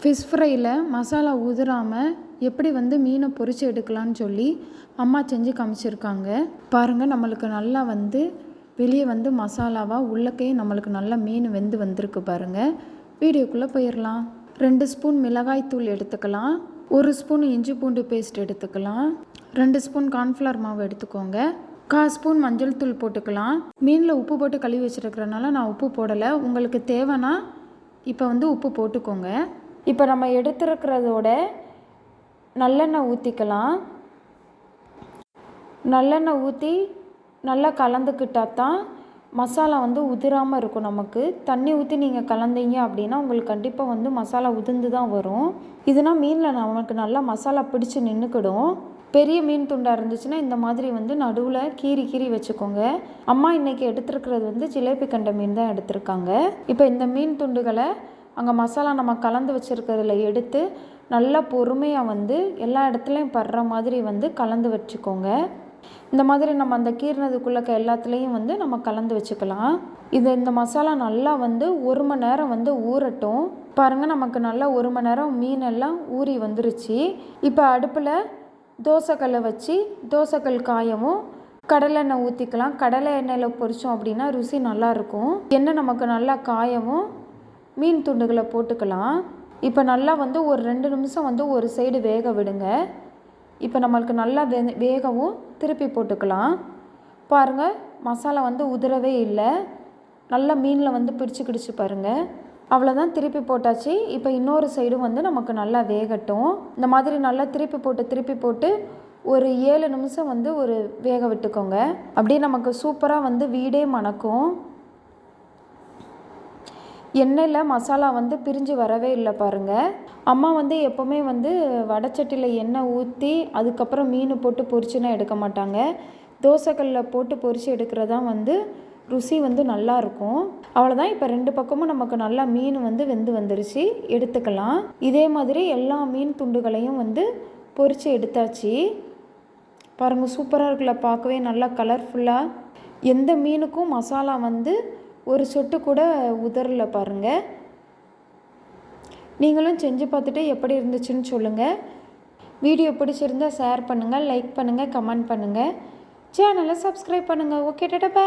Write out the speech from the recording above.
Fish ஃப்ரையில் masala உதிராமல் எப்படி வந்து மீனை பொரித்து எடுக்கலான்னு சொல்லி அம்மா செஞ்சு காமிச்சிருக்காங்க. பாருங்கள், நம்மளுக்கு நல்லா வந்து வெளியே வந்து மசாலாவாக உள்ளக்கே நம்மளுக்கு நல்லா மீன் வெந்து வந்திருக்கு பாருங்கள். வீடியோக்குள்ளே போயிடலாம். 2 ஸ்பூன் மிளகாய் தூள் எடுத்துக்கலாம். 1 ஸ்பூன் இஞ்சி பூண்டு பேஸ்ட் எடுத்துக்கலாம். 2 ஸ்பூன் கார்ன்ஃப்ளவர் மாவு எடுத்துக்கோங்க. 1/4 ஸ்பூன் மஞ்சள் தூள் போட்டுக்கலாம். மீனில் உப்பு போட்டு கழுவி வச்சுருக்கிறனால நான் உப்பு போடலை. உங்களுக்கு தேவைன்னா இப்போ வந்து உப்பு போட்டுக்கோங்க. இப்போ நம்ம எடுத்துருக்கிறதோட நல்லெண்ணெய் ஊற்றிக்கலாம். நல்லெண்ணெய் ஊற்றி நல்லா கலந்துக்கிட்டால் தான் மசாலா வந்து உதிராமல் இருக்கும். நமக்கு தண்ணி ஊற்றி நீங்கள் கலந்தீங்க அப்படின்னா உங்களுக்கு கண்டிப்பாக வந்து மசாலா உதிர்ந்து தான் வரும். இதுனா மீனில் நமக்கு நல்லா மசாலா பிடிச்சி நின்றுக்கிடும். பெரிய மீன் துண்டாக இருந்துச்சுன்னா இந்த மாதிரி வந்து நடுவில் கீறி வச்சுக்கோங்க. அம்மா இன்றைக்கி எடுத்துருக்கிறது வந்து ஜிலேபி கண்ட மீன் தான் எடுத்திருக்காங்க. இப்போ இந்த மீன் துண்டுகளை அங்கே மசாலா நம்ம கலந்து வச்சுருக்கிறதுல எடுத்து நல்லா பொறுமையாக வந்து எல்லா இடத்துலையும் படுற மாதிரி வந்து கலந்து வச்சுக்கோங்க. இந்த மாதிரி நம்ம அந்த கீறினதுக்குள்ளே எல்லாத்துலேயும் வந்து நம்ம கலந்து வச்சுக்கலாம். இந்த மசாலா நல்லா வந்து 1 மணி நேரம் வந்து ஊறட்டும். பாருங்கள், நமக்கு நல்லா 1 மணி நேரம் மீனெல்லாம் ஊறி வந்துருச்சு. இப்போ அடுப்பில் தோசைக்கல்லை வச்சு தோசைக்கல் காயவும் கடலெண்ணெய் ஊற்றிக்கலாம். கடலை எண்ணெயில் பொரித்தோம் அப்படின்னா ருசி நல்லாயிருக்கும். எண்ணெய் நமக்கு நல்லா காயவும் மீன் துண்டுகளை போட்டுக்கலாம். இப்போ நல்லா வந்து ஒரு 2 நிமிஷம் வந்து ஒரு சைடு வேக விடுங்க. இப்போ நம்மளுக்கு நல்லா வேகவும் திருப்பி போட்டுக்கலாம். பாருங்கள், மசாலா வந்து உதிரவே இல்லை. நல்லா மீனில் வந்து பிடிச்சிக்கிடுச்சு பாருங்கள். அவ்வளோதான், திருப்பி போட்டாச்சு. இப்போ இன்னொரு சைடும் வந்து நமக்கு நல்லா வேகட்டும். இந்த மாதிரி நல்லா திருப்பி போட்டு ஒரு 7 நிமிஷம் வந்து ஒரு வேக விட்டுக்கோங்க. அப்படியே நமக்கு சூப்பராக வந்து வீடே மணக்கும். எண்ணெயில் மசாலா வந்து பிரிஞ்சு வரவே இல்லை பாருங்கள். அம்மா வந்து எப்போவுமே வந்து வடைச்சட்டியில் எண்ணெய் ஊற்றி அதுக்கப்புறம் மீன் போட்டு பொரிச்சுன்னா எடுக்க மாட்டாங்க. தோசைக்கல்லில் போட்டு பொரித்து எடுக்கிறதான் வந்து ருசி வந்து நல்லாயிருக்கும். அவ்வளோதான். இப்போ 2 பக்கமும் நமக்கு நல்லா மீன் வந்து வெந்து வந்துருச்சு. எடுத்துக்கலாம். இதே மாதிரி எல்லா மீன் துண்டுகளையும் வந்து பொரித்து எடுத்தாச்சு. பாருங்கள், சூப்பராக இருக்குல்ல, பார்க்கவே நல்லா கலர்ஃபுல்லாக. எந்த மீனுக்கும் மசாலா வந்து ஒரு சொட்டு கூட உதறல பாருங்கள். நீங்களும் செஞ்சு பார்த்துட்டு எப்படி இருந்துச்சுன்னு சொல்லுங்கள். வீடியோ பிடிச்சிருந்தால் ஷேர் பண்ணுங்கள், லைக் பண்ணுங்கள், கமெண்ட் பண்ணுங்கள், சேனலை சப்ஸ்கிரைப் பண்ணுங்கள். Okay, tata, by.